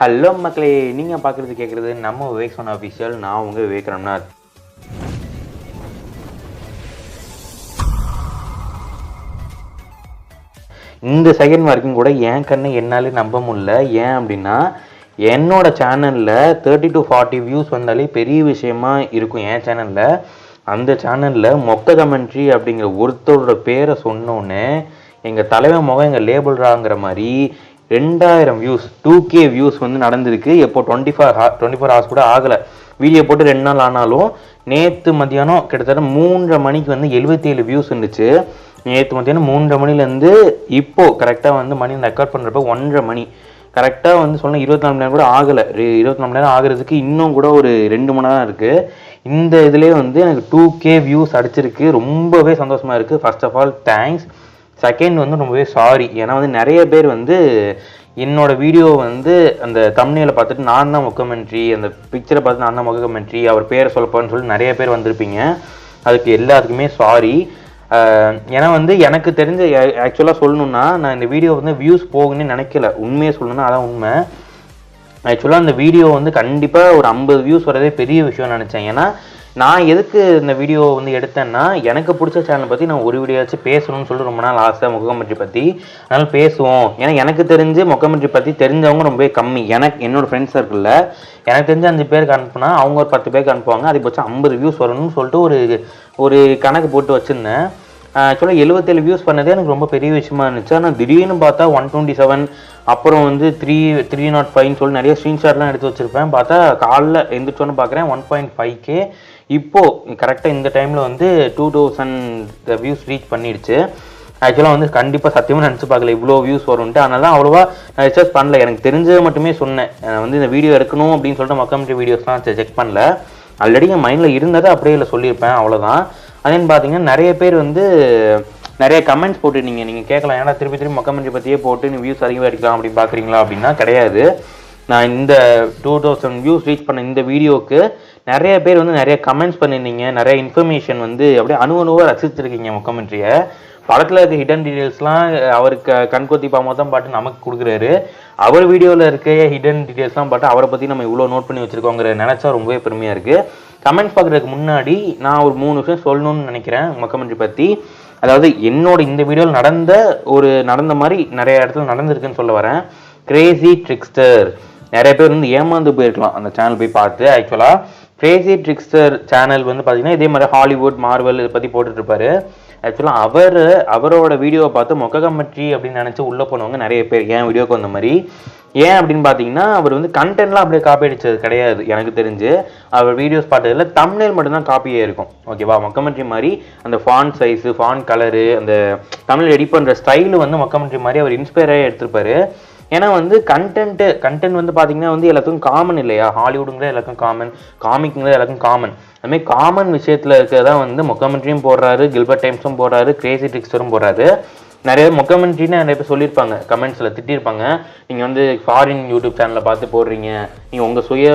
Hello மக்களே, நீங்கள் பார்க்குறது கேட்குறது நம்ம விவேக் சொன்ன அஃபிஷியல். நான் உங்கள் விவேக் ரம்நாத். இந்த செகண்ட் வரைக்கும் கூட என் கண்ணை என்னாலே நம்ப முடியல. ஏன் அப்படின்னா, என்னோட சேனலில் 30 to 40 வியூஸ் வந்தாலே பெரிய விஷயமா இருக்கும். என் சேனலில் அந்த சேனலில் மொக்க கமெண்ட்ரி அப்படிங்கிற ஒருத்தரோட பேரை சொன்னோன்னே எங்கள் தலைவன் முகம் எங்கள் லேபிள்றாங்கிற மாதிரி 2000 வியூஸ் 2K வியூஸ் வந்து நடந்திருக்கு. எப்போ 24 ஹவர்ஸ் கூட ஆகலை. வீடியோ போட்டு 2 நாள் ஆனாலும் நேற்று மத்தியானம் கிட்டத்தட்ட 3:30 மணிக்கு வந்து 77 வியூஸ் இருந்துச்சு. நேற்று மத்தியானம் 3:30 மணிலேருந்து இப்போது கரெக்டாக வந்து மணி ரெக்கார்ட் பண்ணுறப்ப 1:30 மணி கரெக்டாக வந்து சொன்னால் 24 மணி நேரம் கூட ஆகலை. 24 மணி நேரம் ஆகிறதுக்கு இன்னும் கூட ஒரு 2 மணி நேரம் இருக்குது. இந்த இதுலேயே வந்து எனக்கு 2K வியூஸ் அடிச்சிருக்கு. ரொம்பவே சந்தோஷமாக இருக்குது. First of all thanks. Second வந்து ரொம்பவே சாரி. ஏன்னா வந்து நிறைய பேர் வந்து என்னோட வீடியோ வந்து அந்த தம்ப்நெயிலை பார்த்துட்டு நான் தான் மொக்கமெண்ட்ரி, அந்த பிக்சரை பார்த்து நான் தான் மொக்கமெண்ட்ரி, அவர் பேரை சொல்லப்போன்னு சொல்லி நிறைய பேர் வந்திருப்பீங்க. அதுக்கு எல்லாத்துக்குமே சாரி. ஏன்னா வந்து எனக்கு தெரிஞ்ச ஆக்சுவலாக சொல்லணுன்னா, நான் இந்த வீடியோ வந்து வியூஸ் போகுன்னு நினைக்கல. உண்மையை சொல்லணுன்னா அதான் உண்மை. ஆக்சுவலாக அந்த வீடியோ வந்து கண்டிப்பாக ஒரு 50 வியூஸ் வரதே பெரிய விஷயம்னு நினச்சேன். ஏன்னா நான் எதுக்கு இந்த வீடியோ வந்து எடுத்தேன்னா, எனக்கு பிடிச்ச சேனலை பற்றி நான் ஒரு வீடியோவாச்சும் பேசணும்னு சொல்லிட்டு ரொம்ப நாள் ஆசை மொக்கமெண்ட்ரி பற்றி. அதனால் பேசுவோம். ஏன்னா எனக்கு தெரிஞ்சு மொக்கமெண்ட்ரி பற்றி தெரிஞ்சவங்க ரொம்பவே கம்மி. என்னோடய ஃப்ரெண்ட்ஸ் சர்க்கிளில் எனக்கு தெரிஞ்சு 5 பேருக்கு அனுப்புனா அவங்க ஒரு 10 பேருக்கு அனுப்புவாங்க. அதிகபட்சம் 50 வியூஸ் வரணும்னு சொல்லிட்டு ஒரு கணக்கு போட்டு வச்சுருந்தேன். ஆக்சுவலாக 77 வியூஸ் பண்ணதே எனக்கு ரொம்ப பெரிய விஷயமா இருந்துச்சு. ஆனால் திடீர்னு பார்த்தா 127, அப்புறம் வந்து 305 சொல்லி நிறைய ஸ்க்ரீன்ஷாட்லாம் எடுத்து வச்சுருப்பேன். பார்த்தா காலைல எந்திரிச்சோன்னு பார்க்குறேன் 1.5K. இப்போது கரெக்டாக இந்த டைமில் வந்து 2000 வியூஸ் ரீச் பண்ணிடுச்சு. ஆக்சுவலாக வந்து கண்டிப்பாக சத்தியமாக நினச்சி பார்க்கல இவ்வளோ வியூஸ் வரும்ன்ட்டு. அதனால தான் அவ்வளோவா நான் ரிசர்ச் பண்ணல. எனக்கு தெரிஞ்சதை மட்டுமே சொன்னேன். வந்து இந்த வீடியோ எடுக்கணும் அப்படின்னு சொல்லிட்டு மொக்கமெண்ட்ரி வீடியோஸ்லாம் செக் பண்ணல. ஆல்ரெடி என் மைண்டில் இருந்ததை அப்படியே இல்லை சொல்லியிருப்பேன், அவ்வளோதான். அதேன்னு பார்த்தீங்கன்னா நிறைய பேர் வந்து நிறைய கமெண்ட்ஸ் போட்டுருந்தீங்க. நீங்கள் கேட்கலாம், ஏன்னா திருப்பி மொக்கமெண்ட்ரி பற்றியே போட்டு நீ வியூஸ் அதிகமாக அடிக்கலாம் அப்படின்னு பார்க்குறீங்களா அப்படின்னா கிடையாது. நான் இந்த 2000 வியூஸ் ரீச் பண்ண இந்த வீடியோவுக்கு நிறைய பேர் வந்து நிறைய கமெண்ட்ஸ் பண்ணியிருந்தீங்க. நிறைய இன்ஃபர்மேஷன் வந்து அப்படியே அணுவாக ரசிச்சிருக்கீங்க மொக்கமெண்ட்ரியை. படத்தில் இருக்க ஹிடன் டீட்டெயில்ஸ்லாம் அவருக்கு கண்கொத்தி பாமோ தான் பாட்டு நமக்கு கொடுக்குறாரு. அவர் வீடியோவில் இருக்க ஹிடன் டீட்டெயில்ஸ்லாம் பாட்டு அவரை பற்றி நம்ம இவ்வளோ நோட் பண்ணி வச்சுருக்கோங்கிற நினச்சா ரொம்பவே பெருமையாக இருக்குது. கமெண்ட்ஸ் பார்க்குறதுக்கு முன்னாடி நான் ஒரு 3 விஷயம் சொல்லணும்னு நினைக்கிறேன் மொக்கமெண்ட்ரி பற்றி. அதாவது என்னோட இந்த வீடியோவில் நடந்த மாதிரி நிறைய இடத்துல நடந்திருக்குன்னு சொல்ல வரேன். கிரேசி ட்ரிக்ஸ்டர் நிறைய பேர் வந்து ஏமாந்து போயிருக்கலாம் அந்த சேனல் போய் பார்த்து. ஆக்சுவலாக கிரேசி ட்ரிக்ஸ்டர் சேனல் வந்து பார்த்தீங்கன்னா இதே மாதிரி ஹாலிவுட் மார்வல் இதை பற்றி போட்டுட்ருப்பாரு. ஆக்சுவலாக அவரோட வீடியோவை பார்த்து மொக்கமெண்ட்ரி அப்படின்னு நினச்சி உள்ளே போனவங்க நிறைய பேர் என் வீடியோக்கு வந்த மாதிரி. ஏன் அப்படின்னு பார்த்தீங்கன்னா, அவர் வந்து கண்டென்ட்லாம் அப்படியே காப்பி அடித்தது கிடையாது. எனக்கு தெரிஞ்சு அவர் வீடியோஸ் பார்த்ததில் தம்ப்நெயில் மட்டும்தான் காப்பியே இருக்கும். ஓகேவா? மொக்கமெண்ட்ரி மாதிரி அந்த ஃபாண்ட் சைஸு, ஃபாண்ட் கலரு, அந்த தமிழ் எடிட் பண்ணுற ஸ்டைலு வந்து மொக்கமெண்ட்ரி மாதிரி அவர் இன்ஸ்பயராக எடுத்திருப்பாரு. ஏன்னா வந்து கண்டென்ட் வந்து பார்த்தீங்கன்னா வந்து எல்லாத்துக்கும் காமன் இல்லையா? ஹாலிவுடுங்கிற எல்லாருக்கும் காமன், காமிக்குங்கிற எல்லாருக்கும் காமன். அதுமாதிரி காமன் விஷயத்தில் இருக்கிறதான் வந்து மொக்கமெண்ட்ரியும் போடுறாரு, கில்பர்ட் டைம்ஸும் போடுறாரு, கிரேசி ட்ரிக்ஸ்டரும் போடுறாரு. நிறைய மொக்கமெண்ட்ரின்னு நிறைய பேர் சொல்லியிருப்பாங்க, கமெண்ட்ஸில் திட்டிருப்பாங்க. நீங்கள் வந்து ஃபாரின் யூடியூப் சேனலில் பார்த்து போடுறீங்க, நீங்கள் உங்கள் சுய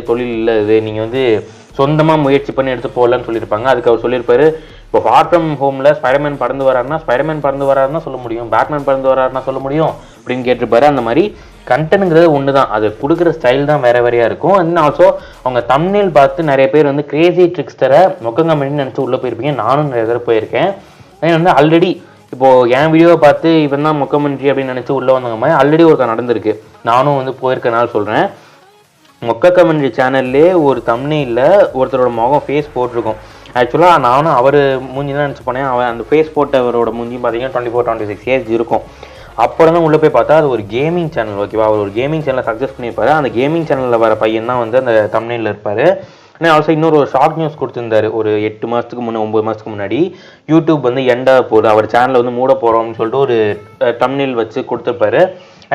தொழில் இல்லை இது, நீங்கள் வந்து சொந்தமாக முயற்சி பண்ணி எடுத்து போடலன்னு சொல்லியிருப்பாங்க. அதுக்கு அவர் சொல்லியிருப்பாரு, இப்போ ஃபார் ஃப்ரம் ஹோமில் ஸ்பைடர்மேன் பறந்து வராருன்னா சொல்ல முடியும், பேட்மேன் பறந்து வராருன்னா சொல்ல முடியும் அப்படின்னு கேட்டிருப்பாரு. அந்த மாதிரி கண்டென்ட்ங்கிறது ஒன்று தான், அது கொடுக்குற ஸ்டைல் தான் வேறையாக இருக்கும். அண்ட் ஆல்சோ அவங்க தம்ப்நெயில் பார்த்து நிறைய பேர் வந்து கிரேசி ட்ரிக்ஸ்டரை மொக்கமெண்ட்ரின்னு நினச்சி உள்ளே போயிருப்பீங்க. நானும் நிறைய தடவை போயிருக்கேன். அதே வந்து ஆல்ரெடி இப்போது என் வீடியோவை பார்த்து இவன் தான் மொக்கமெண்ட்ரி அப்படின்னு நினச்சி உள்ளே வந்தவங்க மாதிரி ஆல்ரெடி ஒருக்கா நடந்திருக்கு. நானும் வந்து போயிருக்கனால சொல்கிறேன். மொக்கமெண்ட்ரி சேனல்லே ஒரு தம்ப்நெயிலில் ஒருத்தரோட முகம் ஃபேஸ் போட்டிருக்கோம். ஆக்சுவலாக நானும் அவர் மூஞ்சி தான் நினச்சி போனேன். அவன் அந்த ஃபேஸ் போட்டவரோட மூஞ்சி பார்த்தீங்கன்னா 24-26 ஏஜ் இருக்கும். அப்புறம் தான் உள்ளே போய் பார்த்தா அது ஒரு கேமிங் சேனல். ஓகேவா? அவர் ஒரு கேமிங் சேனலை சக்ஸஸ் பண்ணியிருப்பாரு. அந்த கேமிங் சேனலில் வர பையன் தான் வந்து அந்த தம்ப்நெயிலில் இருப்பார். ஆனால் ஆல்சோ இன்னொரு ஷார்ட் நியூஸ் கொடுத்துருந்தாரு ஒரு 8 மாதத்துக்கு முன்னே 9 மாதத்துக்கு முன்னாடி. யூடியூப் வந்து எண்டாக போகுது, அவர் சேனலை வந்து மூட போகிறோம்னு சொல்லிட்டு ஒரு தம்ப்நெயில் வச்சு கொடுத்துருப்பாரு.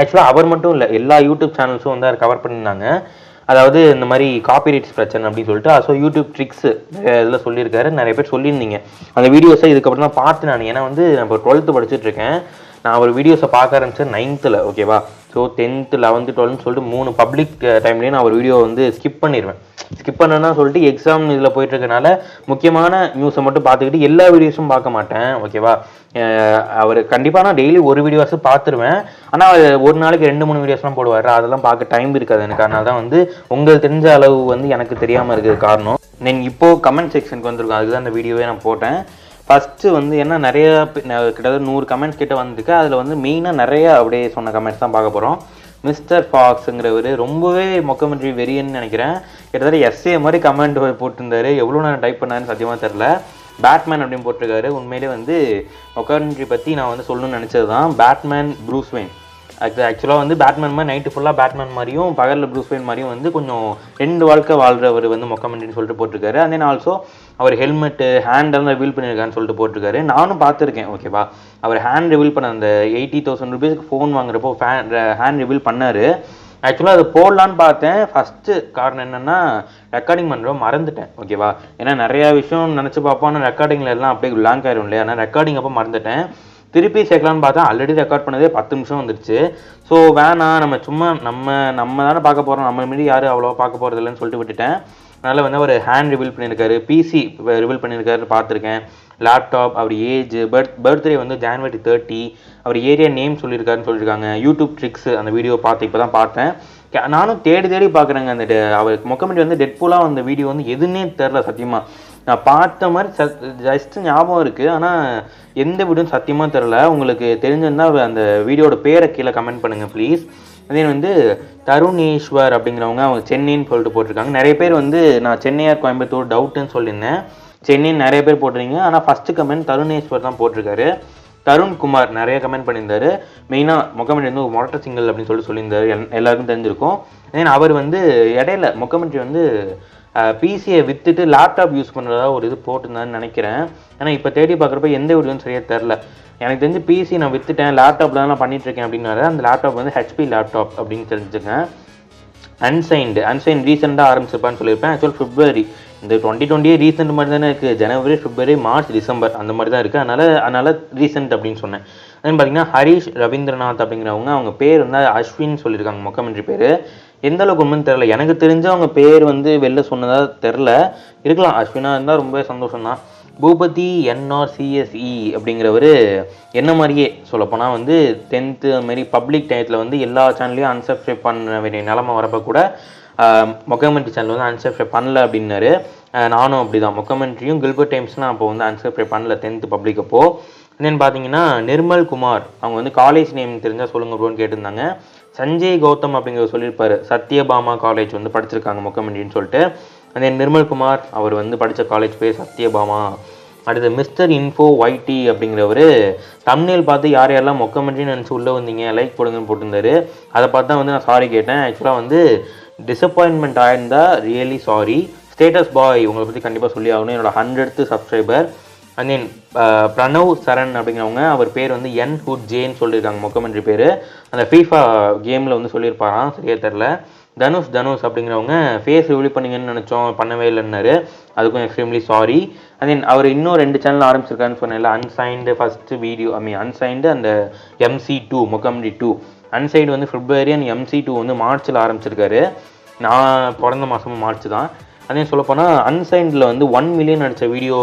ஆக்சுவலாக அவர் மட்டும் இல்லை, எல்லா யூடியூப் சேனல்ஸும் வந்து அவர் கவர் பண்ணியிருந்தாங்க. அதாவது இந்த மாதிரி காப்பிரைட்ஸ் பிரச்சனை அப்படின்னு சொல்லிட்டு. ஸோ யூடியூப் ட்ரிக்ஸு இதில் சொல்லியிருக்காரு. நிறைய பேர் சொல்லியிருந்தீங்க அந்த வீடியோஸை. இதுக்கப்புறம் தான் பார்த்து நான், ஏன்னா வந்து நான் இப்போ 12th படிச்சுட்டு இருக்கேன். நான் ஒரு வீடியோஸை பார்க்க ஆரம்பிச்சேன் 9th. ஓகேவா? ஸோ 10th 11th 12th சொல்லிட்டு 3 பப்ளிக் டைம்லேயும் நான் ஒரு வீடியோ வந்து ஸ்கிப் பண்ணிடுவேன். ஸ்கிப் பண்ணேன்னா சொல்லிட்டு எக்ஸாம் இதில் போயிட்டு இருக்கனால முக்கியமான நியூஸை மட்டும் பார்த்துக்கிட்டு எல்லா வீடியோஸும் பார்க்க மாட்டேன். ஓகேவா? அவர் கண்டிப்பாக நான் டெய்லி ஒரு வீடியோஸும் பார்த்துருவேன். ஆனால் ஒரு நாளைக்கு 2-3 வீடியோஸ்லாம் போடுவார். அதெல்லாம் பார்க்க டைம் இருக்காது எனக்கு. அதனால தான் வந்து உங்களுக்கு தெரிஞ்ச அளவு வந்து எனக்கு தெரியாமல் இருக்கிறது காரணம். நீங்கள் இப்போது கமெண்ட் செக்ஷனுக்கு வந்திருக்கோம். அதுக்கு தான் அந்த வீடியோவே நான் போட்டேன். ஃபஸ்ட்டு வந்து என்ன நிறைய கிட்டத்தட்ட 100 கமெண்ட்ஸ் கிட்ட வந்திருக்கு. அதில் வந்து மெயினாக நிறைய அப்படியே சொன்ன கமெண்ட்ஸ் தான் பார்க்க போகிறோம். மிஸ்டர் ஃபாக்ஸுங்கிறவர் ரொம்பவே மொக்கமெண்ட்ரி வெறியன்னு நினைக்கிறேன். கிட்டத்தட்ட எஸ்ஏ மாதிரி கமெண்ட் போட்டிருந்தாரு. எவ்வளோ நேரம் டைப் பண்ணாருன்னு சத்தியமாக தெரில. பேட்மேன் அப்படின்னு போட்டிருக்காரு. உண்மையிலே வந்து மொக்கமெண்ட்ரி பற்றி நான் வந்து சொல்லணும்னு நினச்சது தான். Batman Bruce vein. ஆக்சுவலாக வந்து பேட்மேன் மாதிரி நைட்டு ஃபுல்லாக பேட்மேன் மாதிரியும் பகலில் ப்ரூஸ் வெயின் மாதிரியும் வந்து கொஞ்சம் 2 வாழ்க்கை வாழ்கிறவர் வந்து மொக்கமெண்ட்ரின்னு சொல்லிட்டு போட்டிருக்காரு. அண்ட் தென் ஆல்சோ அவர் ஹெல்மெட்டு ஹேண்டெல்லாம் ரிவீல் பண்ணியிருக்கான்னு சொல்லிட்டு போட்டிருக்காரு. நானும் பார்த்துருக்கேன். ஓகேவா? அவர் ஹேண்ட் ரிவீல் பண்ண அந்த 80,000 ரூபீஸ்க்கு ஃபோன் வாங்குறப்போ ஹேண்ட் ரிவீல் பண்ணார். ஆக்சுவலாக அது போடலான்னு பார்த்தேன். ஃபஸ்ட்டு காரணம் என்னென்னா ரெக்கார்டிங் பண்ணுறோம் மறந்துட்டேன். ஓகேவா? ஏன்னா நிறையா விஷயம் நினச்சி பார்ப்போம். ஆனால் ரெக்கார்டிங்கில் எல்லாம் அப்படியே லாங் ஆயிரும் இல்லையா? ஆனால் ரெக்கார்டிங் அப்போ மறந்துட்டேன். திருப்பி சேர்க்கலான்னு பார்த்தா ஆல்ரெடி ரெக்கார்ட் பண்ணதே 10 நிமிஷம் வந்துருச்சு. ஸோ வேணாம், நம்ம சும்மா நம்ம தானே பார்க்க போகிறோம், நம்ம மீறி யாரும் அவ்வளோவா பார்க்க போகிறது இல்லைன்னு சொல்லிட்டு விட்டுட்டேன். அதனால் வந்து அவர் ஹேண்ட் ரிவீல் பண்ணியிருக்காரு, பிசி ரிவீல் பண்ணியிருக்காரு பார்த்துருக்கேன், லேப்டாப், அவர் ஏஜ், பர்த்டே வந்து January 30, அவர் ஏரியா நேம் சொல்லியிருக்காருன்னு சொல்லியிருக்காங்க. யூடியூப் ட்ரிக்ஸ் அந்த வீடியோ இப்போ தான் பார்த்தேன். நானும் தேடி பார்க்குறேங்க. அந்த அவர் மொக்கமெண்ட்ரி வந்து டெட்பூலாக அந்த வீடியோ வந்து எதுன்னே தெரில சத்தியமாக. நான் பார்த்த மாதிரி ஜஸ்ட் ஞாபகம் இருக்குது. ஆனால் எந்த வீடியோன்னு சத்தியமாக தெரில. உங்களுக்கு தெரிஞ்சிருந்தால் அந்த வீடியோட பேரை கீழே கமெண்ட் பண்ணுங்கள் ப்ளீஸ். அதே வந்து தருணேஸ்வர் அப்படிங்கிறவங்க அவங்க சென்னைன்னு சொல்லிட்டு போட்டிருக்காங்க. நிறைய பேர் வந்து நான் சென்னையார் கோயம்புத்தூர் டவுட்டுன்னு சொல்லியிருந்தேன். சென்னைன்னு நிறைய பேர் போட்டிருக்கீங்க. ஆனால் ஃபஸ்ட்டு கமெண்ட் தருணேஸ்வர் தான் போட்டிருக்காரு. தருண்குமார் நிறைய கமெண்ட் பண்ணியிருந்தாரு. மெயினாக மொக்கமெண்ட்ரி வந்து மொரட்ட சிங்கிள் அப்படின்னு சொல்லியிருந்தாரு. எல்லாருக்கும் தெரிஞ்சிருக்கும். தென் அவர் வந்து இடையில மொக்கமெண்ட்ரி வந்து பிசியை விற்றுட்டு லேப்டாப் யூஸ் பண்ணுறதா ஒரு இது போட்டிருந்தான்னு நினைக்கிறேன். ஏன்னா இப்போ தேடி பார்க்குறப்ப எந்த வீடியோன்னு சரியாக தெரில. எனக்கு தெரிஞ்சு பிசி நான் விற்றுட்டேன், லேப்டாப்பில் தான் நான் பண்ணிகிட்ருக்கேன் அப்படின்னாரு. அந்த லேப்டாப் வந்து ஹெச்பி லேப்டாப் அப்படின்னு தெரிஞ்சுக்கேன். அன்சைன்டு ரீசெண்டாக ஆரம்பிச்சிருப்பான்னு சொல்லியிருப்பேன். ஆக்சுவல் February இந்த 2020 ரீசெண்ட் மாதிரி தானே இருக்குது. January, February, March, December அந்த மாதிரி தான் இருக்குது. அதனால் ரீசெண்ட் அப்படின்னு சொன்னேன். அதுன்னு பார்த்தீங்கன்னா ஹரிஷ் ரவீந்திரநாத் அப்படிங்கிறவங்க அவங்க பேர் வந்து அஸ்வின் சொல்லியிருக்காங்க. மொக்கமெண்ட்ரி பேர் எந்த அளவுக்கு உண்மைன்னு தெரில. எனக்கு தெரிஞ்ச அவங்க பேர் வந்து வெளில சொன்னதாக தெரில. இருக்கலாம், அஸ்வினா இருந்தால் ரொம்பவே சந்தோஷம் தான். பூபதி NRCSE அப்படிங்கிறவர் என்ன மாதிரியே சொல்லப்போனால் வந்து 10th மாரி பப்ளிக் டயத்தில் வந்து எல்லா சேனல்லையும் அன்சப்ஸ்கிரைப் பண்ண வேண்டிய நிலமை வரப்போ கூட மொக்கமெண்ட்ரி சேனல் வந்து அன்சப்ஸ்கிரைப் பண்ணல அப்படின்னாரு. நானும் அப்படி தான். மொக்கமெண்ட்ரியும் கில்பர்ட் டைம்ஸ்லாம் அப்போ வந்து அன்சப்ஸ்கிரைப் பண்ணல 10th பப்ளிக் அப்போ. என்னென்னு பார்த்தீங்கன்னா நிர்மல் குமார் அவங்க வந்து காலேஜ் நேம் தெரிஞ்சால் சொல்லுங்க ப்ரோன்னு கேட்டிருந்தாங்க. சஞ்சய் கௌதம் அப்படிங்கிறவர் சொல்லியிருப்பாரு. சத்யபாமா காலேஜ் வந்து படிச்சிருக்காங்க மொக்கமெண்ட்ரின்னு சொல்லிட்டு. அதே நிர்மல் குமார் அவர் வந்து படித்த காலேஜ் பேர் சத்யபாமா. அடுத்து மிஸ்டர் இன்ஃபோ YT அப்படிங்கிறவர் தம்ப்நெயில் பார்த்து யாரெல்லாம் மொக்கமெண்ட்ரின்னு நினச்சி உள்ளே வந்தீங்க லைக் போடுங்கன்னு போட்டிருந்தாரு. அதை பார்த்து தான் வந்து நான் சாரி கேட்டேன். ஆக்சுவலாக வந்து டிசப்பாயின்மெண்ட் ஆயிருந்தா ரியலி சாரி. ஸ்டேட்டஸ் பாய் உங்களை பற்றி கண்டிப்பாக சொல்லி ஆகணும். என்னோட 100th subscriber. And then Pranav Saran அப்படிங்கிறவங்க அவர் பேர் வந்து N Hood Jன்னு சொல்லியிருக்காங்க மொக்கமெண்ட்ரி பேர். அந்த FIFA கேமில் வந்து சொல்லியிருப்பாராம், சரியாக தெரில. தனுஷ் அப்படிங்கிறவங்க ஃபேஸ் ரிவீல் பண்ணிங்கன்னு நினச்சோம், பண்ணவே இல்லைன்னாரு. அதுக்கும் எக்ஸ்ட்ரீம்லி சாரி. அண்ட் தென் அவர் இன்னும் 2 சேனல் ஆரம்பிச்சிருக்காருன்னு சொன்னேன்ல. அன்சைன்டு ஃபஸ்ட்டு வீடியோ அன்சைன்டு அந்த MC2 மொக்கமெண்ட்ரி 2. அன்சைடு வந்து February அண்ட் MC2 வந்து மார்ச்சில் ஆரம்பிச்சிருக்காரு. நான் பிறந்த மாதமும் மார்ச் தான். அதே சொல்லப்போனால் அன்சைன்டில் வந்து 1 மில்லியன் அடித்த வீடியோ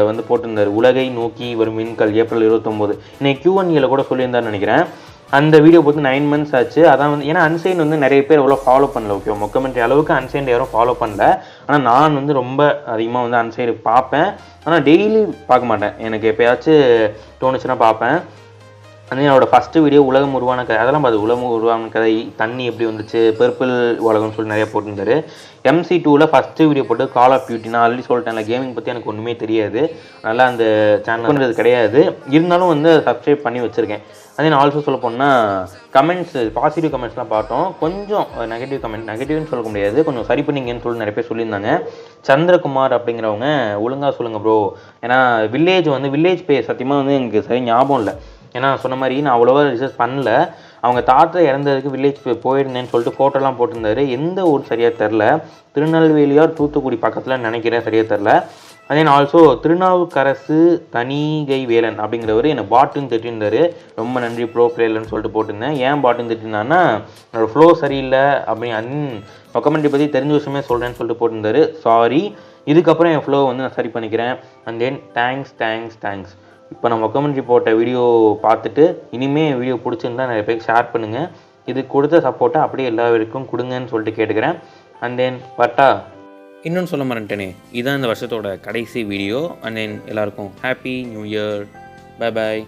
வந்து போட்டிருந்தார். உலகை நோக்கி வரும் விண்கல் April 29. இன்னைக்கு Q&Aல கூட சொல்லியிருந்தாருன்னு நினைக்கிறேன். அந்த வீடியோ போட்டு 9 months ஆச்சு. அதான் வந்து ஏன்னா அன்சைன் வந்து நிறைய பேர் எவ்வளோ ஃபாலோ பண்ணல. ஓகே, மொக்கமெண்ட்ரி அளவுக்கு அன்சைன் யாரும் ஃபாலோ பண்ணல. ஆனால் நான் வந்து ரொம்ப அதிகமாக வந்து அன்சைடு பார்ப்பேன். ஆனால் டெய்லி பார்க்க மாட்டேன். எனக்கு எப்போயாச்சும் தோணுச்சுன்னா பார்ப்பேன். வந்து என்னோட ஃபஸ்ட்டு வீடியோ உலகம் உருவான கதை, அதெல்லாம் பார்த்து உலகம் உருவான கதை, தண்ணி எப்படி வந்துச்சு, பர்பிள் உலகம்னு சொல்லி நிறையா போட்டிருந்தாரு. MC2ல் ஃபஸ்ட்டு வீடியோ போட்டு கால் ஆஃப் டியூட்டி. நான் ஆல்ரெடி சொல்லிட்டேன், கேமிங் பற்றி எனக்கு ஒன்றுமே தெரியாது, அதனால் அந்த சேனல் பண்ணுறது கிடையாது. இருந்தாலும் வந்து சப்ஸ்கிரைப் பண்ணி வச்சுருக்கேன். அதே நான் ஆல்சோ சொல்ல போனால் கமெண்ட்ஸ், பாசிட்டிவ் கமெண்ட்ஸ்லாம் பார்த்தோம். கொஞ்சம் நெகட்டிவ்னு சொல்ல முடியாது, கொஞ்சம் சரி பண்ணிங்கன்னு சொல்லி நிறைய பேர் சொல்லியிருந்தாங்க. சந்திரகுமார் அப்படிங்கிறவங்க ஒழுங்காக சொல்லுங்கள் ப்ரோ, ஏன்னா வில்லேஜ் பேர் சத்தியமாக வந்து எனக்கு சரி ஞாபகம் இல்லை. ஏன்னா சொன்ன மாதிரி நான் அவ்வளோவா ரிசர்ச் பண்ணல. அவங்க தாத்தா இறந்ததுக்கு வில்லேஜ் போயிருந்தேன்னு சொல்லிட்டு ஃபோட்டோலாம் போட்டிருந்தாரு. எந்த ஊர் சரியாக தெரில, திருநெல்வேலியா தூத்துக்குடி பக்கத்தில் நினைக்கிறேன், சரியாக தெரில. And then also Thirunavukkarasu Thanigai Velan அப்படிங்கிறவர் என்னை பாட்டுன்னு திட்டிருந்தாரு. ரொம்ப நன்றி ப்ரோ பிளேயர்லன்னு சொல்லிட்டு போட்டிருந்தேன். ஏன் பாட்டுன்னு திட்டிருந்தான்னா என்னோட ஃப்ளோ சரியில்லை அப்படின்னு கமெண்ட்ரி பற்றி தெரிஞ்ச விஷயமே சொல்கிறேன்னு சொல்லிட்டு போட்டிருந்தாரு. சாரி, இதுக்கப்புறம் என் ஃப்ளோ வந்து நான் சரி பண்ணிக்கிறேன். And then thanks. இப்போ நம்ம கமெண்ட்ரி போட்ட வீடியோ பார்த்துட்டு இனிமேல் வீடியோ பிடிச்சிருந்தா நிறைய பேருக்கு ஷேர் பண்ணுங்கள். இது கொடுத்த சப்போர்ட்டை அப்படியே எல்லாருக்கும் கொடுங்கன்னு சொல்லிட்டு கேட்டுக்கிறேன். அண்ட் தென் பட்டா இன்னொன்று சொல்ல மாட்டேனே, இதுதான் இந்த வருஷத்தோட கடைசி வீடியோ. அண்ட் தென் எல்லாருக்கும் happy new year. Bye bye.